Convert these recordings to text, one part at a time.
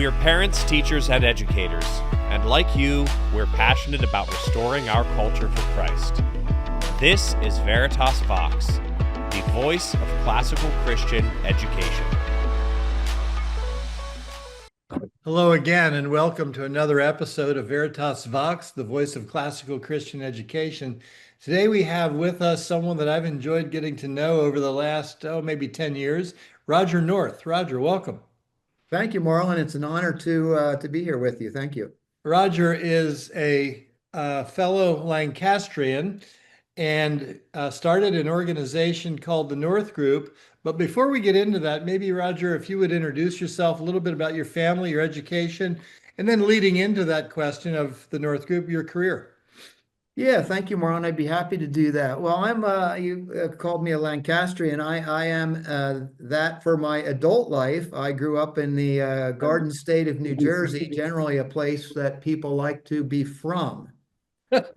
We're parents, teachers, and educators, and like you, we're passionate about restoring our culture for Christ. This is Veritas Vox, the voice of classical Christian education. Hello again, and welcome to another episode of Veritas Vox, the voice of classical Christian education. Today we have with us someone that I've enjoyed getting to know over the last, maybe 10 years, Roger North. Roger, welcome. Thank you, Marlon. It's an honor to be here with you. Thank you. Roger is a fellow Lancastrian and started an organization called the North Group. But before we get into that, maybe Roger, if you would introduce yourself, a little bit about your family, your education, and then leading into that question of the North Group, your career. Yeah, thank you, Marlon. I'd be happy to do that. Well, you called me a Lancastrian. I am that for my adult life. I grew up in the Garden State of New Jersey, generally a place that people like to be from. But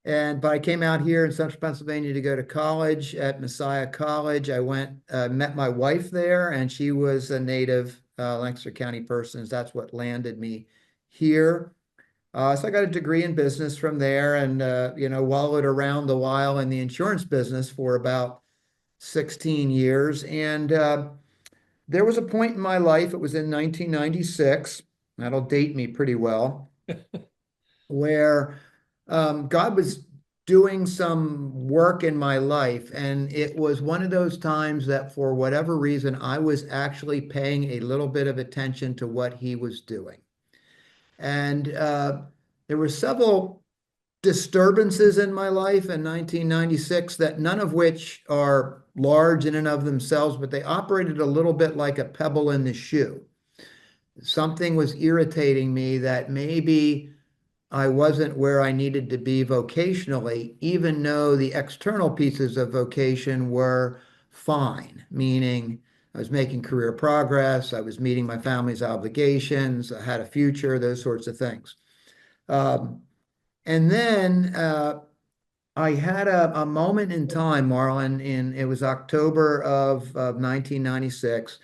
I came out here in Central Pennsylvania to go to college at Messiah College. I met my wife there, and she was a native Lancaster County person. That's what landed me here. So I got a degree in business from there, and wallowed around a while in the insurance business for about 16 years. And there was a point in my life, it was in 1996, that'll date me pretty well, where God was doing some work in my life. And it was one of those times that for whatever reason, I was actually paying a little bit of attention to what he was doing. And there were several disturbances in my life in 1996 that none of which are large in and of themselves, but they operated a little bit like a pebble in the shoe. Something was irritating me that maybe I wasn't where I needed to be vocationally, even though the external pieces of vocation were fine, meaning I was making career progress, I was meeting my family's obligations, I had a future, those sorts of things. And then I had a moment in time, Marlon, it was October of 1996,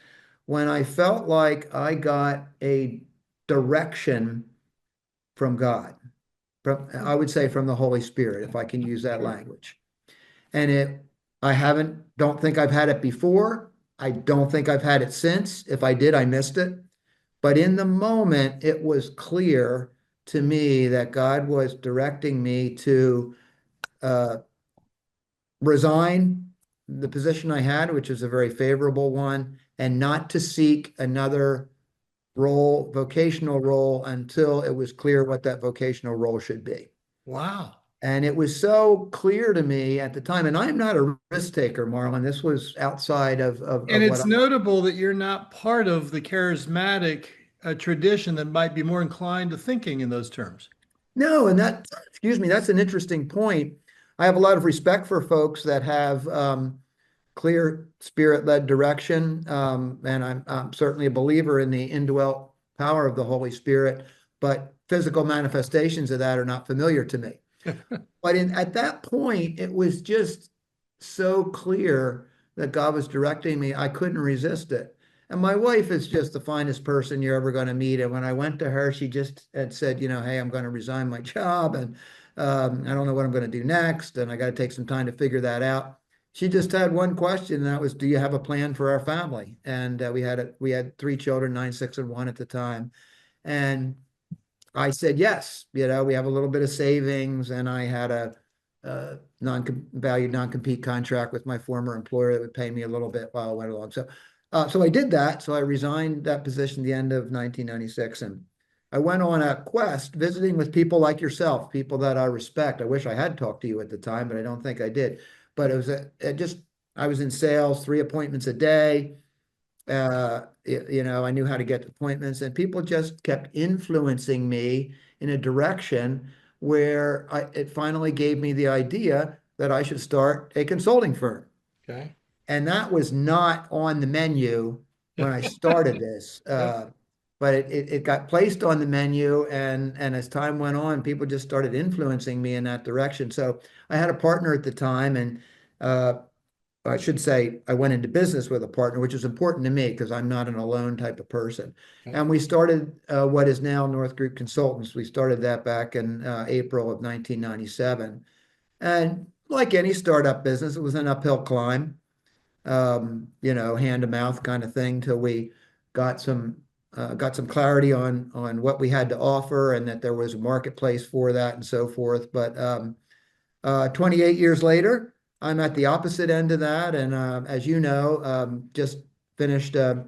when I felt like I got a direction from God. I would say from the Holy Spirit, if I can use that language. And don't think I've had it before. I don't think I've had it since. If I did, I missed it. But in the moment, it was clear to me that God was directing me to resign the position I had, which was a very favorable one, and not to seek another vocational role, until it was clear what that vocational role should be. Wow. And it was so clear to me at the time, and I'm not a risk taker, Marlon. This was outside of And it's notable that you're not part of the charismatic tradition that might be more inclined to thinking in those terms. No, and that's an interesting point. I have a lot of respect for folks that have clear spirit-led direction, and I'm certainly a believer in the indwelt power of the Holy Spirit, but physical manifestations of that are not familiar to me. But at that point, it was just so clear that God was directing me, I couldn't resist it. And my wife is just the finest person you're ever going to meet. And when I went to her, she just had said, hey, I'm going to resign my job, and I don't know what I'm going to do next, and I got to take some time to figure that out. She just had one question, and that was, do you have a plan for our family? And we had 3 children, 9, 6, and 1 at the time. And I said, yes, we have a little bit of savings, and I had a valued non-compete contract with my former employer that would pay me a little bit while I went along. So I did that. So I resigned that position at the end of 1996, and I went on a quest visiting with people like yourself, people that I respect. I wish I had talked to you at the time, but I don't think I did. But I was in sales, 3 appointments a day. I knew how to get appointments, and people just kept influencing me in a direction where it finally gave me the idea that I should start a consulting firm. Okay. And that was not on the menu when I started this, but it got placed on the menu, and as time went on, people just started influencing me in that direction. So I had a partner at the time, and I should say, I went into business with a partner, which is important to me because I'm not an alone type of person. Okay. And we started what is now North Group Consultants. We started that back in April of 1997. And like any startup business, it was an uphill climb, hand to mouth kind of thing till we got some got some clarity on what we had to offer and that there was a marketplace for that and so forth. But 28 years later, I'm at the opposite end of that. And as you know, just finished a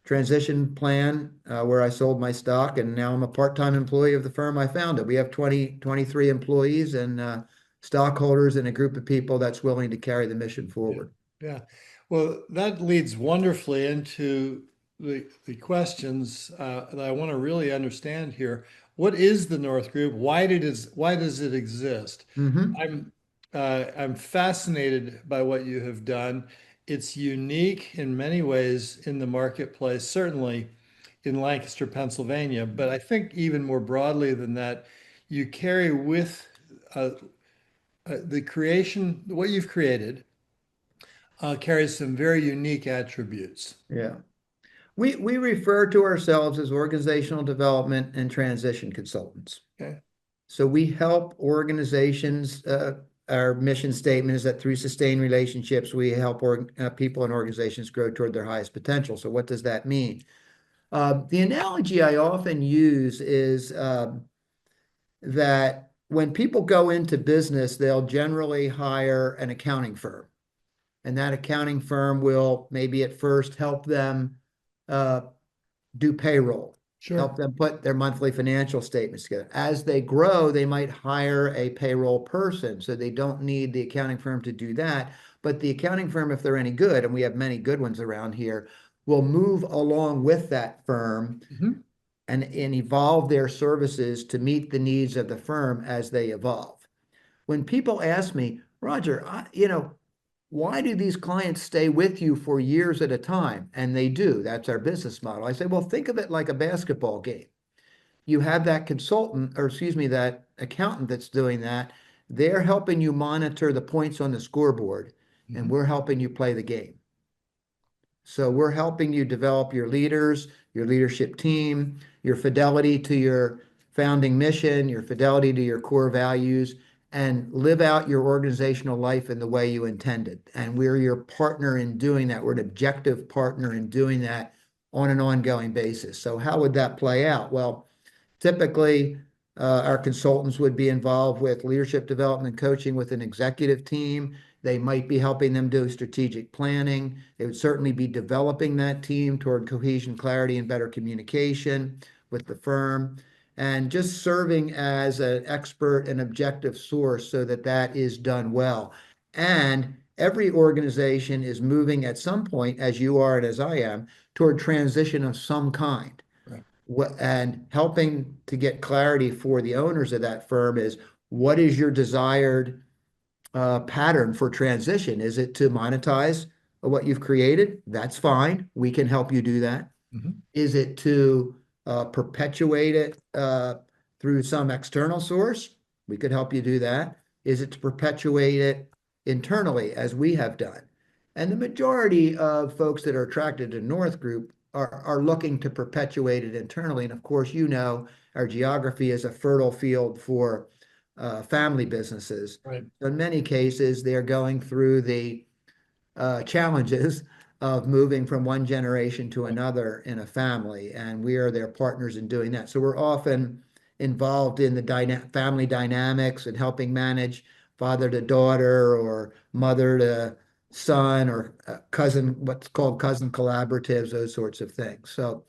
transition plan where I sold my stock, and now I'm a part-time employee of the firm I founded. We have 23 employees and stockholders and a group of people that's willing to carry the mission forward. Yeah. Well, that leads wonderfully into the questions that I want to really understand here. What is the North Group? Why does it exist? Hmm. I'm fascinated by what you have done. It's unique in many ways in the marketplace, certainly in Lancaster, Pennsylvania, but I think even more broadly than that, you carry with uh, the creation, what you've created, carries some very unique attributes. Yeah. We refer to ourselves as organizational development and transition consultants. Okay. So we help organizations. Our mission statement is that through sustained relationships, we help people and organizations grow toward their highest potential. So what does that mean? The analogy I often use is that when people go into business, they'll generally hire an accounting firm. And that accounting firm will maybe at first help them uh, do payroll, help Sure. them put their monthly financial statements together. As they grow, they might hire a payroll person, so they don't need the accounting firm to do that. But the accounting firm, if they're any good, and we have many good ones around here, will move along with that firm Mhm. and evolve their services to meet the needs of the firm as they evolve. When people ask me, Roger, why do these clients stay with you for years at a time? And they do. That's our business model. I say, well, think of it like a basketball game. You have that consultant, or excuse me, that accountant that's doing that. They're helping you monitor the points on the scoreboard, and Mhm. we're helping you play the game. So we're helping you develop your leaders, your leadership team, your fidelity to your founding mission, your fidelity to your core values, and live out your organizational life in the way you intended. And we're your partner in doing that. We're an objective partner in doing that on an ongoing basis. So how would that play out? Well, typically, our consultants would be involved with leadership development coaching with an executive team. They might be helping them do strategic planning. They would certainly be developing that team toward cohesion, clarity, and better communication with the firm, and just serving as an expert and objective source so that that is done well. And every organization is moving at some point, as you are and as I am, toward transition of some kind. Right. And helping to get clarity for the owners of that firm is what is your desired pattern for transition? Is it to monetize what you've created? That's fine. We can help you do that. Mhm. Is it to perpetuate it through some external source? We could help you do that. Is it to perpetuate it internally, as we have done? And the majority of folks that are attracted to North Group are looking to perpetuate it internally. And of course, our geography is a fertile field for family businesses. Right. In many cases, they're going through the challenges of moving from one generation to another in a family, and we are their partners in doing that. So we're often involved in the family dynamics and helping manage father to daughter or mother to son or cousin, what's called cousin collaboratives, those sorts of things. So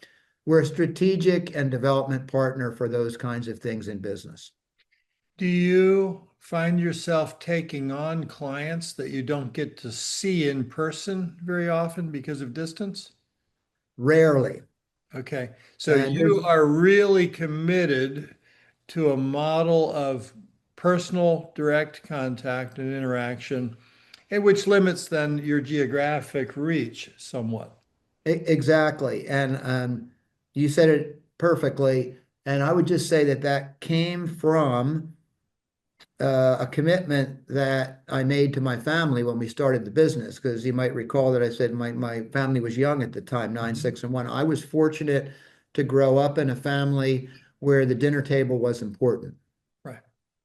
we're a strategic and development partner for those kinds of things in business. Do you find yourself taking on clients that you don't get to see in person very often because of distance? Rarely. Okay, so And you there's are really committed to a model of personal direct contact and interaction, and which limits then your geographic reach somewhat. Exactly. And you said it perfectly. And I would just say that that came from a commitment that I made to my family when we started the business, because you might recall that I said my family was young at the time, 9, 6, and 1. I was fortunate to grow up in a family where the dinner table was important. Right.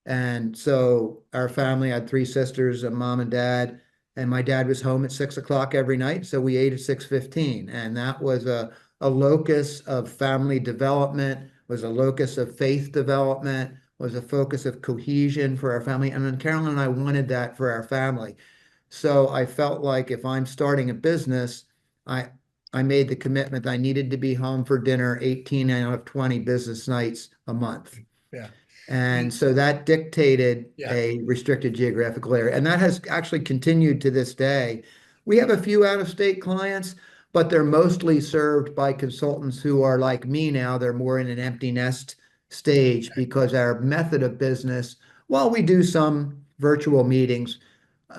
And so our family had 3 sisters, a mom and dad, and my dad was home at 6 o'clock every night. So we ate at 6:15. And that was a locus of family development, was a locus of faith development, was a focus of cohesion for our family. And then Carolyn and I wanted that for our family. So I felt like if I'm starting a business, I I made the commitment that I needed to be home for dinner 18 out of 20 business nights a month. Yeah. And so that dictated Yeah. a restricted geographical area. And that has actually continued to this day. We have a few out-of-state clients, but they're mostly served by consultants who are like me now. They're more in an empty nest stage because our method of business, while we do some virtual meetings,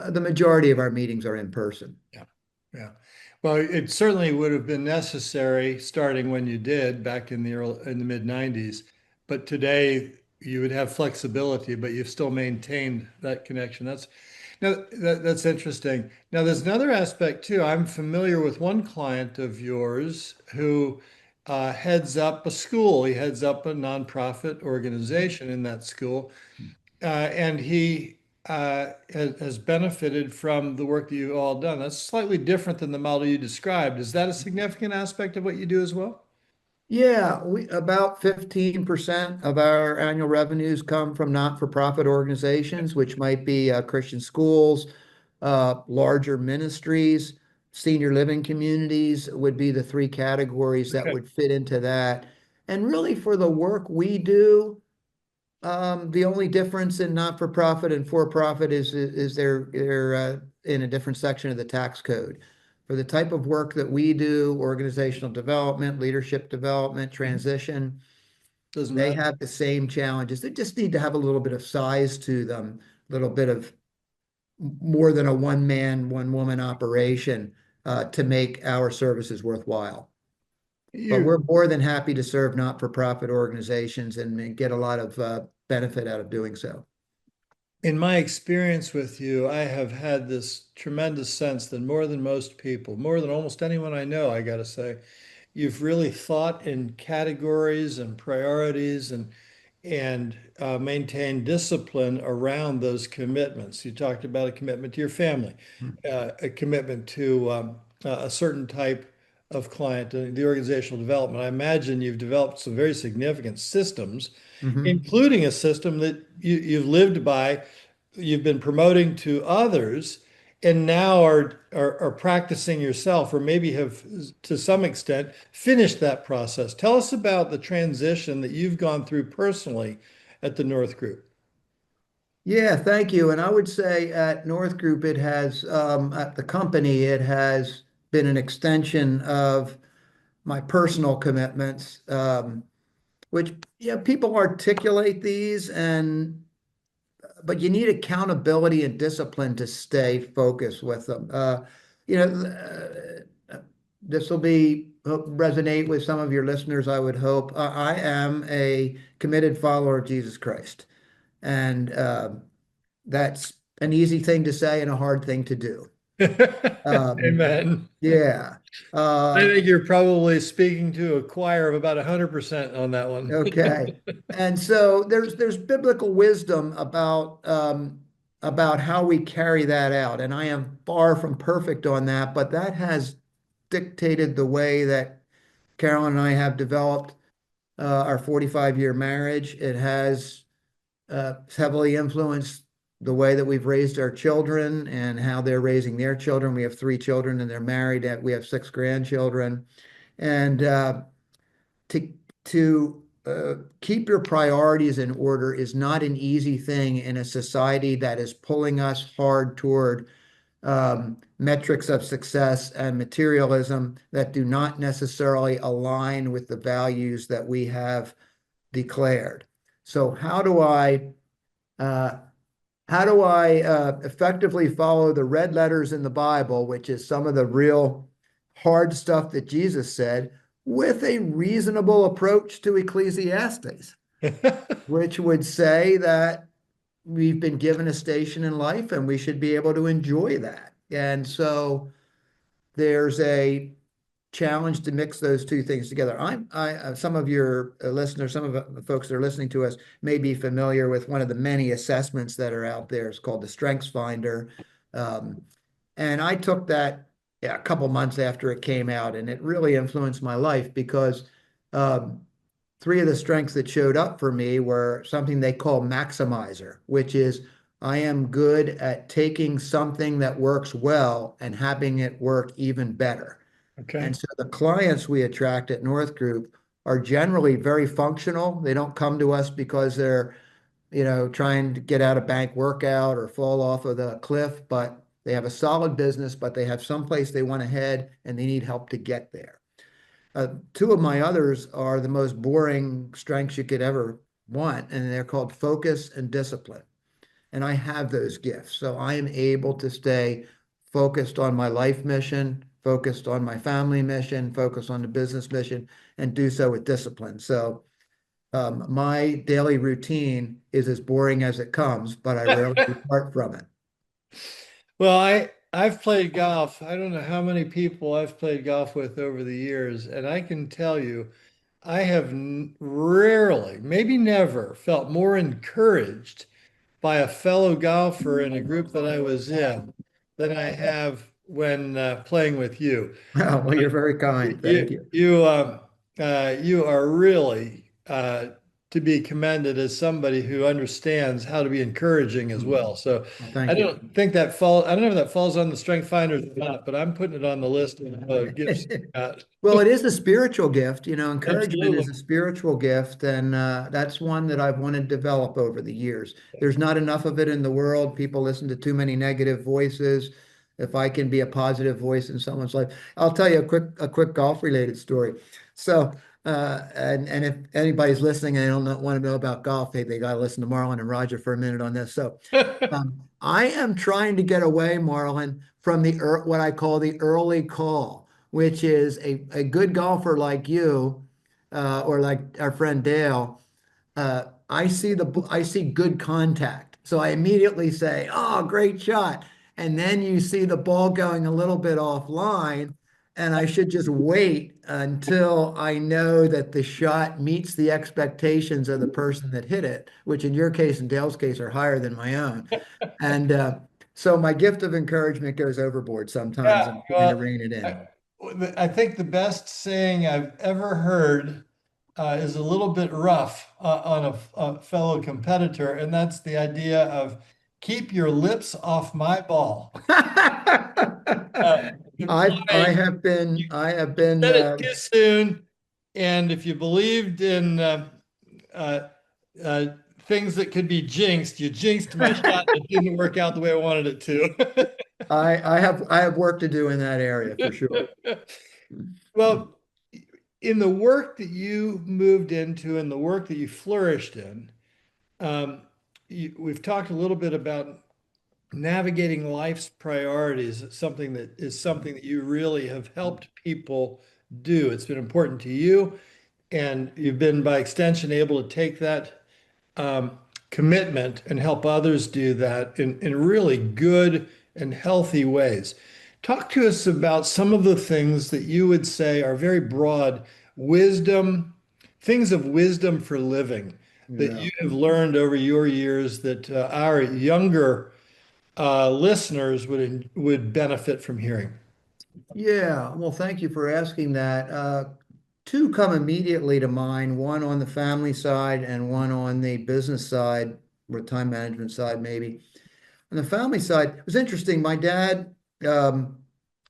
the majority of our meetings are in person. Yeah. Yeah. Well, it certainly would have been necessary starting when you did back in the mid 90s. But today you would have flexibility, but you've still maintained that connection. That's interesting. Now there's another aspect too. I'm familiar with one client of yours who heads up a school. He heads up a nonprofit organization in that school, and he has benefited from the work that you've all done. That's slightly different than the model you described. Is that a significant aspect of what you do as well? Yeah, we about 15% of our annual revenues come from not-for-profit organizations, which might be Christian schools, larger ministries, senior living communities would be the 3 categories that Okay. would fit into that. And really, for the work we do, the only difference in not-for-profit and for-profit is they're in a different section of the tax code. For the type of work that we do, organizational development, leadership development, transition, Doesn't they matter. have the same challenges. They just need to have a little bit of size to them, a little bit of more than a one man, one woman operation to make our services worthwhile. But You, we're more than happy to serve not-for-profit organizations and get a lot of benefit out of doing so. in my experience with you, I have had this tremendous sense that more than most people, more than almost anyone I know, I got to say, you've really thought in categories and priorities and maintained discipline around those commitments. You talked about a commitment to your family, a commitment to a certain type of client, the organizational development. I imagine you've developed some very significant systems, Mhm. including a system that you've lived by, you've been promoting to others, and now are practicing yourself, or maybe have, to some extent, finished that process. Tell us about the transition that you've gone through personally at the North Group. Yeah, thank you. And I would say at North Group, it has, at the company, it has been an extension of my personal commitments, which, yeah, people articulate these but you need accountability and discipline to stay focused with them. You know, this will be resonate with some of your listeners, I would hope. I am a committed follower of Jesus Christ, and that's an easy thing to say and a hard thing to do. Um, Amen. yeah. I Uh, think you're probably speaking to a choir of about 100% on that one. okay. And so there's biblical wisdom about how we carry that out. And I am far from perfect on that, but that has dictated the way that Carolyn and I have developed our 45-year marriage. It has heavily influenced the way that we've raised our children and how they're raising their children. We have 3 children and they're married. We have 6 grandchildren. And to keep your priorities in order is not an easy thing in a society that is pulling us hard toward metrics of success and materialism that do not necessarily align with the values that we have declared. So uh, how do I effectively follow the red letters in the Bible, which is some of the real hard stuff that Jesus said, with a reasonable approach to Ecclesiastes, which would say that we've been given a station in life and we should be able to enjoy that. And so there's a challenge to mix those two things together. Some of your listeners, some of the folks that are listening to us may be familiar with one of the many assessments that are out there. It's called the Strengths Finder. Um, and I took that, yeah, a couple months after it came out, and it really influenced my life because um, three of the strengths that showed up for me were something they call maximizer, which is I am good at taking something that works well and having it work even better. Okay. And so the clients we attract at North Group are generally very functional. They don't come to us because they're, trying to get out a bank workout or fall off of the cliff, but they have a solid business, but they have someplace they want to head and they need help to get there. Two of my others are the most boring strengths you could ever want, and they're called focus and discipline. And I have those gifts. So I am able to stay focused on my life mission, focused on my family mission, focused on the business mission, and do so with discipline. So my daily routine is as boring as it comes, but I rarely depart from it. Well, I've played golf. I don't know how many people I've played golf with over the years, and I can tell you, I have rarely, maybe never, felt more encouraged by a fellow golfer in a group that I was in than I have when playing with you. Well, you're very kind. Thank You you. you are really to be commended as somebody who understands how to be encouraging as well. So Well, I thank you. don't think that fall. I don't know if that falls on the strength finders or not, but I'm putting it on the list of gifts. Well, it is a spiritual gift. Encouragement is Absolutely. a spiritual gift, and that's one that I've wanted to develop over the years. There's not enough of it in the world. People listen to too many negative voices. If I can be a positive voice in someone's life, I'll tell you a quick golf related story. So, and if anybody's listening and they don't want to know about golf, they got to listen to Marlon and Roger for a minute on this. So, I am trying to get away, Marlon, from what I call the early call, which is a good golfer like you, or like our friend Dale. I see good contact, so I immediately say, "Oh, great shot!" And then you see the ball going a little bit offline, and I should just wait until I know that the shot meets the expectations of the person that hit it, which in your case and Dale's case are higher than my own. And so my gift of encouragement goes overboard sometimes. Yeah, I'm trying to well, rein it I, in. I think the best saying I've ever heard is a little bit rough on a fellow competitor, and that's the idea of keep your lips off my ball. I Implying have been, I have you been, said it too soon, and if you believed in uh, uh, things that could be jinxed, you jinxed my shot and it didn't work out the way I wanted it to. I have work to do in that area for sure. Well, in the work that you moved into and the work that you flourished in, um, we've talked a little bit about navigating life's priorities. It's something that you really have helped people do. It's been important to you, and you've been by extension able to take that commitment and help others do that in really good and healthy ways. Talk to us about some of the things that you would say are very broad wisdom, things of wisdom for living that Yeah. you have learned over your years that our younger listeners would benefit from hearing. Yeah. Well, thank you for asking that. Two come immediately to mind, one on the family side and one on the business side or time management side, maybe. On the family side, it was interesting. My dad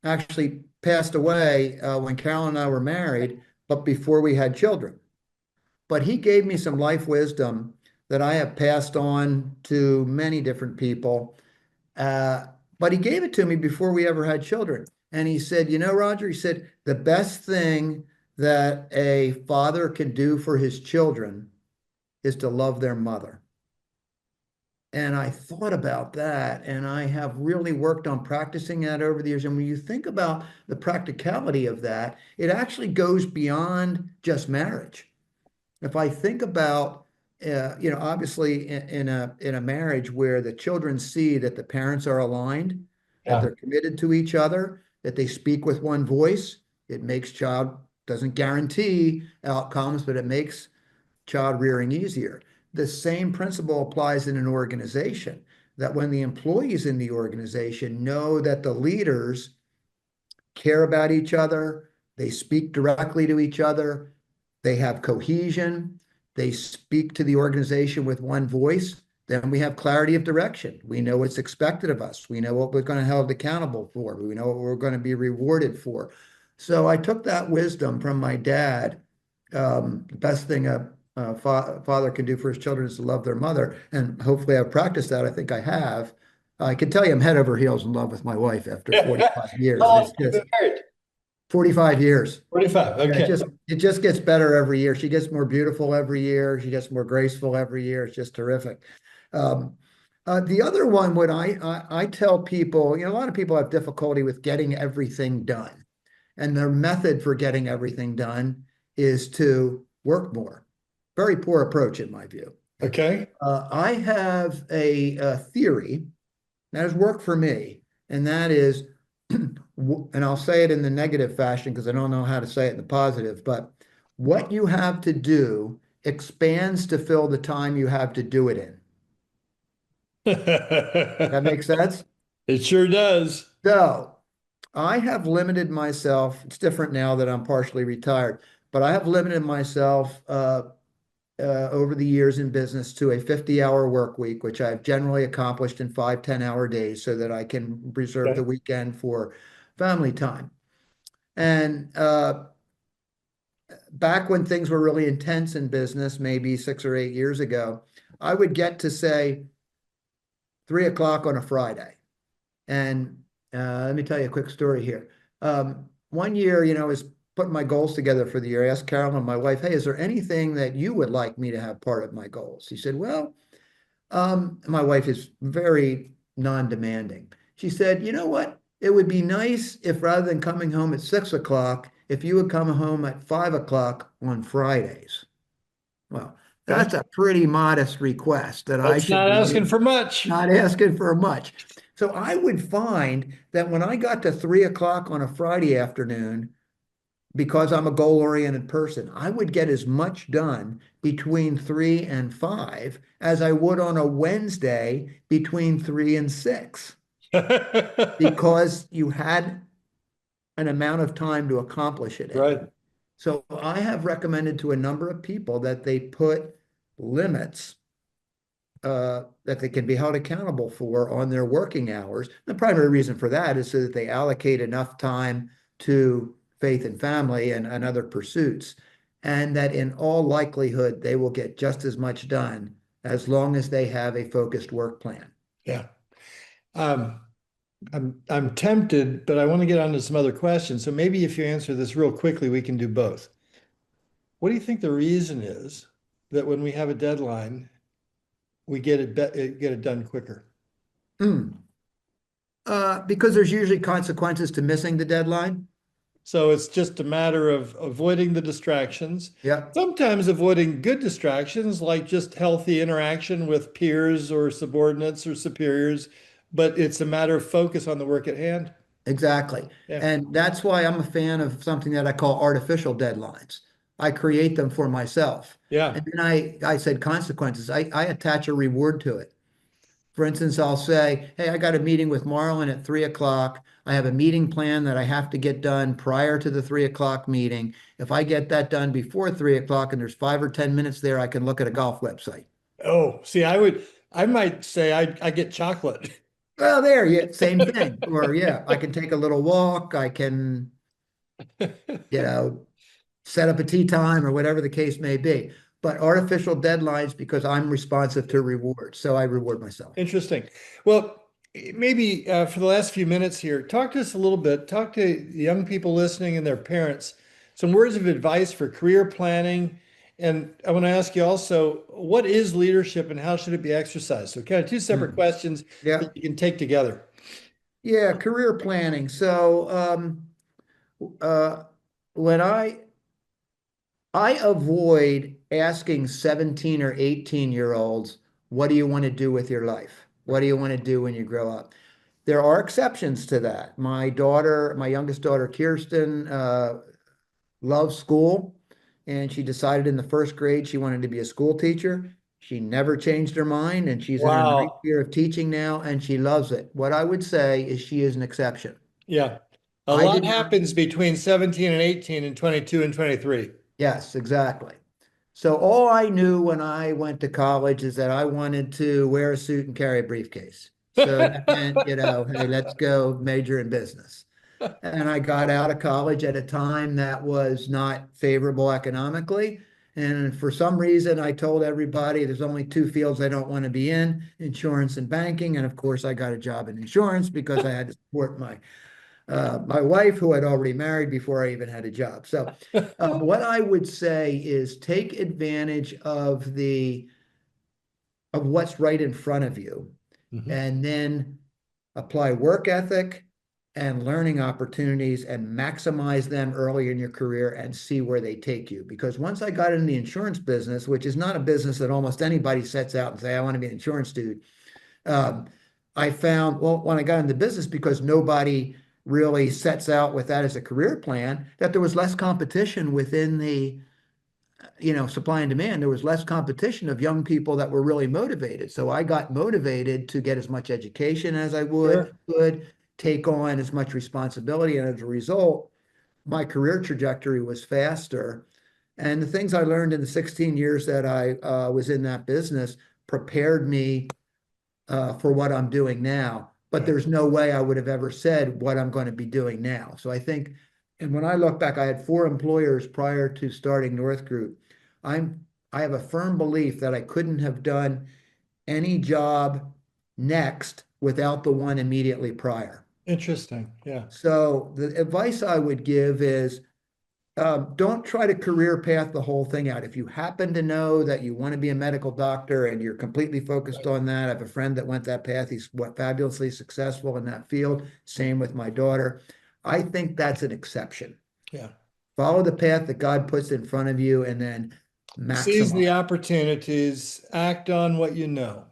actually passed away when Carol and I were married, but before we had children. But he gave me some life wisdom that I have passed on to many different people. Uh, but he gave it to me before we ever had children. And he said, Roger, he said, the best thing that a father can do for his children is to love their mother. And I thought about that, and I have really worked on practicing that over the years. And when you think about the practicality of that, it actually goes beyond just marriage. If I think about obviously in a marriage where the children see that the parents are aligned, that Yeah. they're committed to each other, that they speak with one voice, it makes child, doesn't guarantee outcomes, but it makes child rearing easier. The same principle applies in an organization, that when the employees in the organization know that the leaders care about each other, they speak directly to each other, they have cohesion, they speak to the organization with one voice, then we have clarity of direction. We know what's expected of us. We know what we're going to held accountable for. We know what we're going to be rewarded for. So I took that wisdom from my dad. The best thing a father can do for his children is to love their mother. And hopefully I've practiced that. I think I have. I can tell you I'm head over heels in love with my wife after 45 How years. long It's have you just been married? 45 years. 45. Yeah, Okay. it just gets better every year. She gets more beautiful every year. She gets more graceful every year. It's just terrific. Um, the other one, what I tell people, a lot of people have difficulty with getting everything done. And their method for getting everything done is to work more. Very poor approach in my view. Okay. I have a theory that has worked for me, and that is, and I'll say it in the negative fashion because I don't know how to say it in the positive, but what you have to do expands to fill the time you have to do it in. That makes sense? It sure does. So I have limited myself. It's different now that I'm partially retired, but I have limited myself over the years in business to a 50-hour work week, which I've generally accomplished in 5, 10-hour days so that I can reserve the Okay. weekend for family time. And back when things were really intense in business, maybe 6 or 8 years ago, I would get to say 3 o'clock on a Friday. And let me tell you a quick story here. One year, I was putting my goals together for the year. I asked Carolyn, my wife, hey, is there anything that you would like me to have part of my goals? She said, well, my wife is very non-demanding. She said, you know what? It would be nice if rather than coming home at 6 o'clock, if you would come home at 5 o'clock on Fridays. Well, Okay. that's a pretty modest request that I That's should not be asking for much. not asking for much. So I would find that when I got to 3 o'clock on a Friday afternoon, because I'm a goal-oriented person, I would get as much done between 3 and 5 as I would on a Wednesday between 3 and 6, because you had an amount of time to accomplish it in. Right. So I have recommended to a number of people that they put limits that they can be held accountable for on their working hours. The primary reason for that is so that they allocate enough time to faith and family and other pursuits, and that in all likelihood, they will get just as much done as long as they have a focused work plan. Yeah. Um, I'm tempted, but I want to get on to some other questions. So maybe if you answer this real quickly, we can do both. What do you think the reason is that when we have a deadline, we get it done quicker? Hmm. Because there's usually consequences to missing the deadline. So it's just a matter of avoiding the distractions. Yeah, Sometimes avoiding good distractions, like just healthy interaction with peers or subordinates or superiors, but it's a matter of focus on the work at hand. exactly. Yeah. And that's why I'm a fan of something that I call artificial deadlines. I create them for myself. Yeah. And then I said consequences. I attach a reward to it. For instance, I'll say, hey, I got a meeting with Marlon at 3 o'clock. I have a meeting plan that I have to get done prior to the 3 o'clock meeting. If I get that done before 3 o'clock and there's 5 or 10 minutes there, I can look at a golf website. Oh, see, I might say I get chocolate. Well, there, yeah, same thing. Or yeah, I can take a little walk. I can, you know, set up a tea time or whatever the case may be. But artificial deadlines because I'm responsive to reward. So I reward myself. Interesting. Well, maybe for the last few minutes here, talk to us a little bit, talk to the young people listening and their parents, some words of advice for career planning. And I want to ask you also, what is leadership and how should it be exercised? So kind of two separate Hmm. questions Yeah. that you can take together. Yeah. Career planning. So uh, when I avoid asking 17 or 18-year-olds, what do you want to do with your life? What do you want to do when you grow up? There are exceptions to that. My youngest daughter, Kirsten, loves school, and she decided in the first grade she wanted to be a school teacher. She never changed her mind, and she's in her ninth Wow. year of teaching now, and she loves it. What I would say is she is an exception. Yeah. A I lot did not, happens between 17 and 18 and 22 and 23. yes, exactly. So all I knew when I went to college is that I wanted to wear a suit and carry a briefcase. So that meant, hey, let's go major in business. And I got out of college at a time that was not favorable economically. And for some reason, I told everybody there's only two fields I don't want to be in, insurance and banking. And of course, I got a job in insurance because I had to support my wife, who had already married before I even had a job. So what I would say is take advantage of what's right in front of you, Mhm. and then apply work ethic and learning opportunities and maximize them early in your career and see where they take you. Because once I got in the insurance business, which is not a business that almost anybody sets out and say, I want to be an insurance dude. Um, I found, well, when I got into business, because nobody really sets out with that as a career plan, that there was less competition within the supply and demand. There was less competition of young people that were really motivated. So I got motivated to get as much education as I Sure. could take on as much responsibility. And as a result, my career trajectory was faster. And the things I learned in the 16 years that I was in that business prepared me for what I'm doing now. But Right. there's no way I would have ever said what I'm going to be doing now. So I think, and when I look back, I had 4 employers prior to starting North Group. I'm I have a firm belief that I couldn't have done any job next without the one immediately prior. Interesting. Yeah. So the advice I would give is don't try to career path the whole thing out. If you happen to know that you want to be a medical doctor and you're completely focused Right. on that, I have a friend that went that path. He's fabulously successful in that field. Same with my daughter. I think that's an exception. Yeah. Follow the path that God puts in front of you and then Seize maximize the opportunities, act on what you know.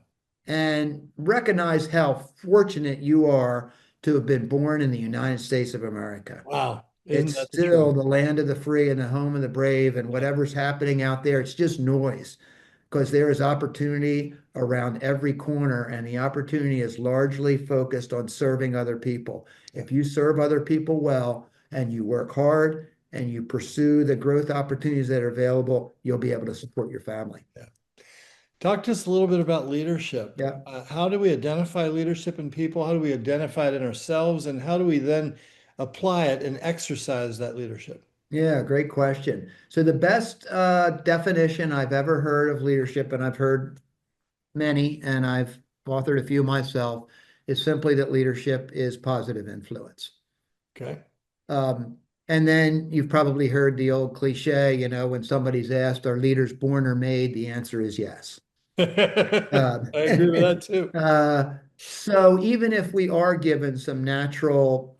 and recognize how fortunate you are to have been born in the United States of America. Wow. Isn't It's that the still truth? the land of the free and the home of the brave, and whatever's happening out there, it's just noise because there is opportunity around every corner, and the opportunity is largely focused on serving other people. Yeah. If you serve other people well and you work hard and you pursue the growth opportunities that are available, you'll be able to support your family. Yeah. Talk to us a little bit about leadership. Yeah. How do we identify leadership in people? How do we identify it in ourselves? And how do we then apply it and exercise that leadership? Yeah, great question. So the best definition I've ever heard of leadership, and I've heard many, and I've authored a few myself, is simply that leadership is positive influence. Okay. Um, and then you've probably heard the old cliche, when somebody's asked, are leaders born or made? The answer is yes. I Um, agree with that too. so even if we are given some natural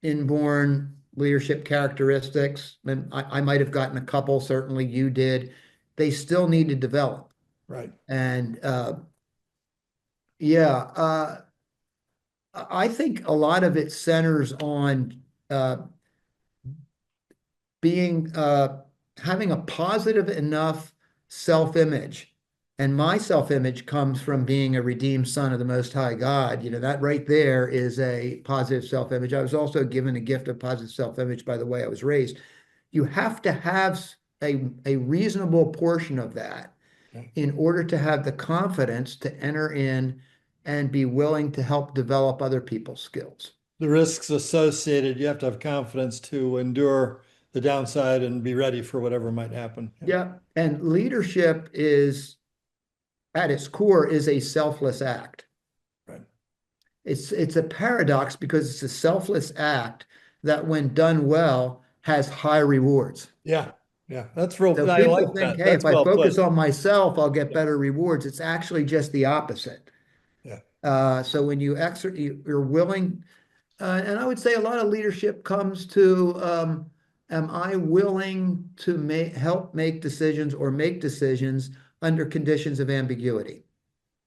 inborn leadership characteristics, and I might have gotten a couple, certainly you did, they still need to develop. Right. And yeah, I think a lot of it centers on being having a positive enough self-image. And my self-image comes from being a redeemed son of the Most High God. That right there is a positive self-image. I was also given a gift of positive self-image by the way I was raised. You have to have a reasonable portion of that Okay. in order to have the confidence to enter in and be willing to help develop other people's skills. The risks associated, you have to have confidence to endure the downside and be ready for whatever might happen. Yeah. Yeah. And leadership is, at its core, is a selfless act. Right. It's a paradox because it's a selfless act that, when done well, has high rewards. Yeah. Yeah. That's real. So I people like think, that. hey, That's if I well focus put. on myself, I'll get Yeah. better rewards. It's actually just the opposite. Yeah. So when you're willing, and I would say a lot of leadership comes to am I willing to help make decisions or make decisions under conditions of ambiguity?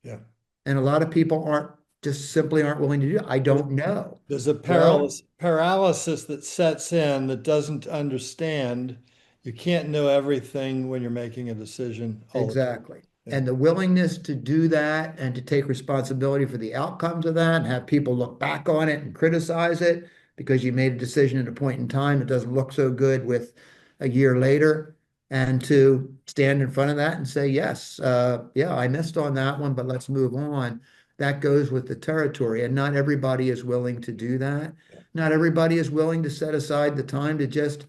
Yeah. And a lot of people just simply aren't willing to do it. I don't know. There's a Well, paralysis that sets in that doesn't understand. You can't know everything when you're making a decision all the time. exactly. Yeah. And the willingness to do that and to take responsibility for the outcomes of that and have people look back on it and criticize it because you made a decision at a point in time that doesn't look so good with a year later. And to stand in front of that and say, yes, yeah, I missed on that one, but let's move on. That goes with the territory. And not everybody is willing to do that. Not everybody is willing to set aside the time to just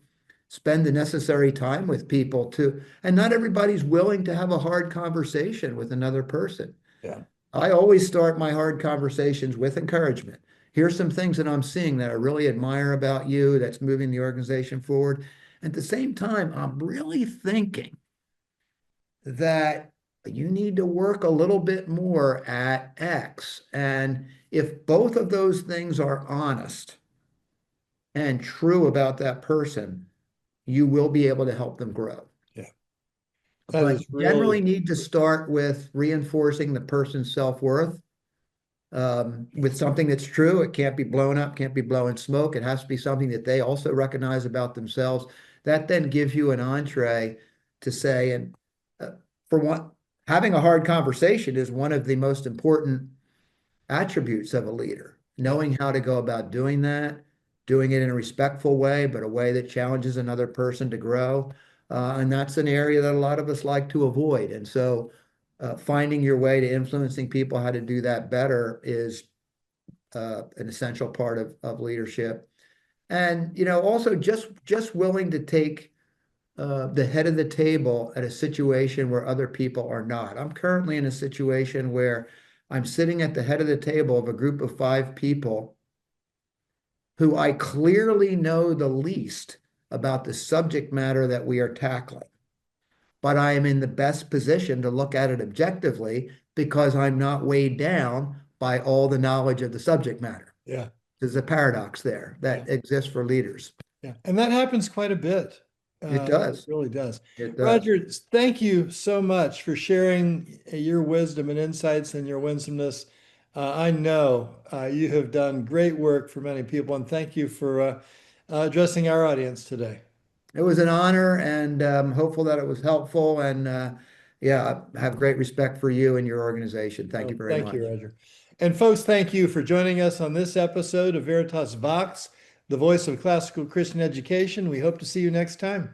spend the necessary time with people to, and not everybody's willing to have a hard conversation with another person. Yeah. I always start my hard conversations with encouragement. Here's some things that I'm seeing that I really admire about you that's moving the organization forward. At the same time, I'm really thinking that you need to work a little bit more at X. And if both of those things are honest and true about that person, you will be able to help them grow. Yeah. That But is you generally really, need to start with reinforcing the person's self-worth with something that's true. It can't be blown up, can't be blowing smoke. It has to be something that they also recognize about themselves. That then gives you an entree to say, and for one, having a hard conversation is one of the most important attributes of a leader. Knowing how to go about doing that, doing it in a respectful way, but a way that challenges another person to grow. And that's an area that a lot of us like to avoid. And so finding your way to influencing people how to do that better is an essential part of leadership. And, also just willing to take the head of the table at a situation where other people are not. I'm currently in a situation where I'm sitting at the head of the table of a group of 5 people who I clearly know the least about the subject matter that we are tackling. But I am in the best position to look at it objectively because I'm not weighed down by all the knowledge of the subject matter. yeah. There's a paradox there that exists for leaders. Yeah. And that happens quite a bit. It does. It really does. It does. Roger, thank you so much for sharing your wisdom and insights and your winsomeness. I know you have done great work for many people, and thank you for addressing our audience today. It was an honor, and I'm hopeful that it was helpful. And yeah, I have great respect for you and your organization. Thank you very much. Thank you, Roger. And folks, thank you for joining us on this episode of Veritas Vox, the voice of classical Christian education. We hope to see you next time.